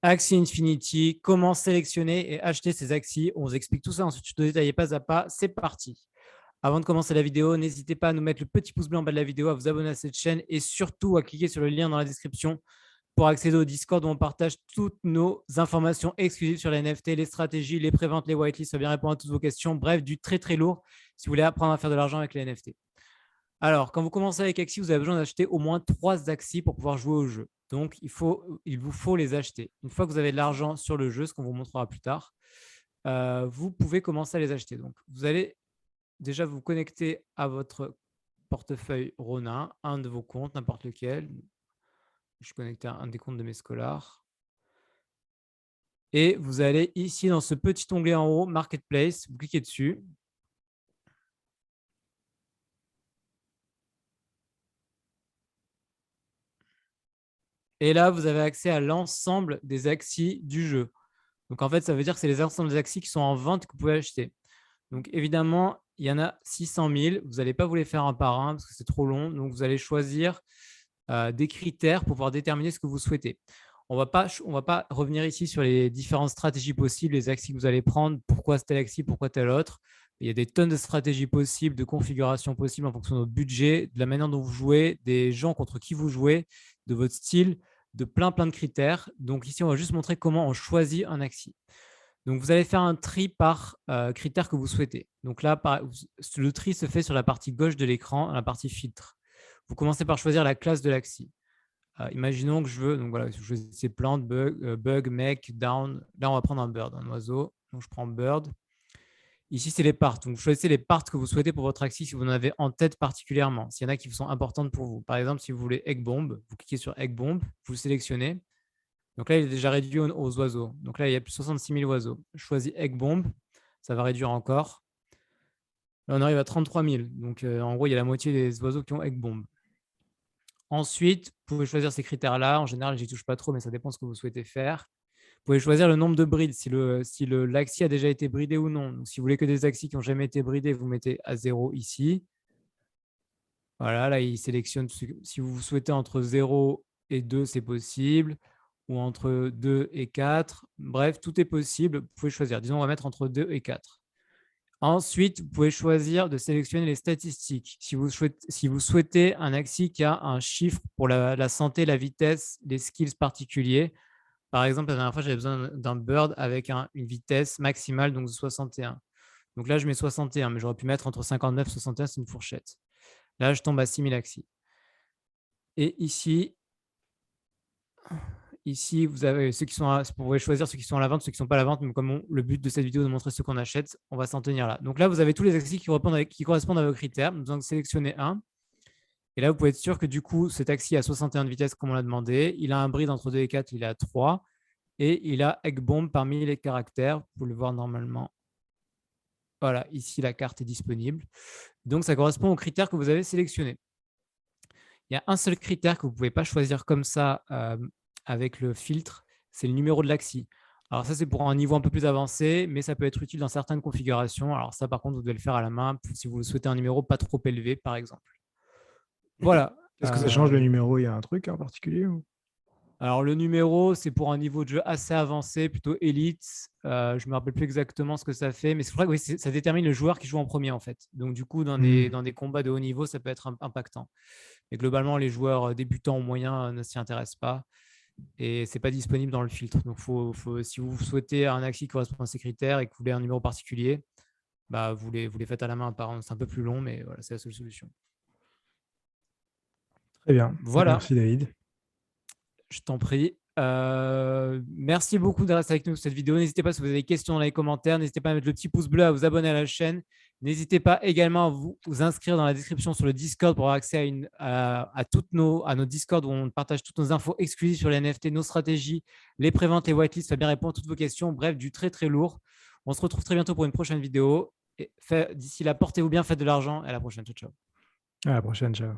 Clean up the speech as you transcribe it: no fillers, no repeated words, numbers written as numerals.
Axie Infinity, comment sélectionner et acheter ces Axies. On vous explique tout ça ensuite, je te détaille pas à pas. C'est parti. Avant de commencer la vidéo, n'hésitez pas à nous mettre le petit pouce bleu en bas de la vidéo, à vous abonner à cette chaîne et surtout à cliquer sur le lien dans la description pour accéder au Discord où on partage toutes nos informations exclusives sur les NFT, les stratégies, les préventes, les whitelists, ça va bien répondre à toutes vos questions. Bref, du très très lourd si vous voulez apprendre à faire de l'argent avec les NFT. Alors, quand vous commencez avec Axie, vous avez besoin d'acheter au moins 3 Axies pour pouvoir jouer au jeu. Donc, il vous faut les acheter. Une fois que vous avez de l'argent sur le jeu, ce qu'on vous montrera plus tard, vous pouvez commencer à les acheter. Donc, vous allez déjà vous connecter à votre portefeuille Ronin, un de vos comptes, n'importe lequel. Je suis connecté à un des comptes de mes scholars. Et vous allez ici dans ce petit onglet en haut, Marketplace, vous cliquez dessus. Et là, vous avez accès à l'ensemble des Axies du jeu. Donc, en fait, ça veut dire que c'est les ensembles des Axies qui sont en vente que vous pouvez acheter. Donc, évidemment, il y en a 600 000. Vous n'allez pas vous les faire un par un parce que c'est trop long. Donc, vous allez choisir des critères pour pouvoir déterminer ce que vous souhaitez. On ne va pas revenir ici sur les différentes stratégies possibles, les Axies que vous allez prendre, pourquoi tel Axie, pourquoi tel autre. Il y a des tonnes de stratégies possibles, de configurations possibles en fonction de votre budget, de la manière dont vous jouez, des gens contre qui vous jouez, de votre style, de plein de critères. Donc ici, on va juste montrer comment on choisit un Axie. Donc, vous allez faire un tri par critères que vous souhaitez. Donc là, le tri se fait sur la partie gauche de l'écran, la partie filtre. Vous commencez par choisir la classe de l'Axie. Imaginons que je veux, donc voilà, je choisis plantes, bug, mec, down. Là, on va prendre un bird, un oiseau. Donc, je prends bird. Ici, c'est les parts. Donc, vous choisissez les parts que vous souhaitez pour votre Axie si vous en avez en tête particulièrement. S'il y en a qui sont importantes pour vous. Par exemple, si vous voulez egg bomb, vous cliquez sur egg bomb, vous le sélectionnez. Donc là, il est déjà réduit aux oiseaux. Donc là, il y a plus de 66 000 oiseaux. Je choisis egg bomb, ça va réduire encore. Là, on arrive à 33 000. Donc, en gros, il y a la moitié des oiseaux qui ont egg bomb. Ensuite, vous pouvez choisir ces critères-là. En général, je n'y touche pas trop, mais ça dépend de ce que vous souhaitez faire. Vous pouvez choisir le nombre de brides, si l'Axie a déjà été bridé ou non. Donc, si vous voulez que des Axies qui n'ont jamais été bridées, vous mettez à 0 ici. Voilà, là, il sélectionne. Si vous souhaitez entre 0 et 2, c'est possible. Ou entre 2 et 4. Bref, tout est possible. Vous pouvez choisir. Disons, on va mettre entre 2 et 4. Ensuite, vous pouvez choisir de sélectionner les statistiques. Si vous souhaitez un Axie qui a un chiffre pour la santé, la vitesse, les skills particuliers. Par exemple, la dernière fois, j'avais besoin d'un bird avec une vitesse maximale donc de 61. Donc là, je mets 61, mais j'aurais pu mettre entre 59 et 61, c'est une fourchette. Là, je tombe à 6000 Axies. Et ici, vous avez ceux qui sont vous pouvez choisir ceux qui sont à la vente, ceux qui ne sont pas à la vente, mais comme le but de cette vidéo est de montrer ceux qu'on achète, on va s'en tenir là. Donc là, vous avez tous les Axies qui correspondent à vos critères. Vous en sélectionnez un. Et là, vous pouvez être sûr que du coup, cet Axie a 61 de vitesse comme on l'a demandé. Il a un bride entre 2 et 4, il est à 3. Et il a egg bomb parmi les caractères. Vous pouvez le voir normalement. Voilà, ici, la carte est disponible. Donc, ça correspond aux critères que vous avez sélectionnés. Il y a un seul critère que vous ne pouvez pas choisir comme ça avec le filtre, c'est le numéro de l'Axie. Alors ça, c'est pour un niveau un peu plus avancé, mais ça peut être utile dans certaines configurations. Alors ça, par contre, vous devez le faire à la main si vous souhaitez un numéro pas trop élevé, par exemple. Voilà. Est-ce que ça change le numéro? Il y a un truc en particulier ou... Alors, le numéro, c'est pour un niveau de jeu assez avancé, plutôt élite. Je ne me rappelle plus exactement ce que ça fait, mais c'est vrai que oui, ça détermine le joueur qui joue en premier, en fait. Donc, du coup, dans des combats de haut niveau, ça peut être impactant. Mais globalement, les joueurs débutants ou moyens ne s'y intéressent pas et ce n'est pas disponible dans le filtre. Donc, si vous souhaitez un Axie qui correspond à ces critères et que vous voulez un numéro particulier, bah, vous les faites à la main apparemment. C'est un peu plus long, mais voilà, c'est la seule solution. Très bien. Voilà. Merci, David. Je t'en prie. Merci beaucoup de rester avec nous sur cette vidéo. N'hésitez pas si vous avez des questions dans les commentaires. N'hésitez pas à mettre le petit pouce bleu, à vous abonner à la chaîne. N'hésitez pas également à vous inscrire dans la description sur le Discord pour avoir accès à nos Discord où on partage toutes nos infos exclusives sur les NFT, nos stratégies, les préventes, les whitelists. Ça va bien répondre à toutes vos questions. Bref, du très très lourd. On se retrouve très bientôt pour une prochaine vidéo. D'ici là, portez-vous bien, faites de l'argent. Et à la prochaine. Ciao, ciao. À la prochaine, ciao.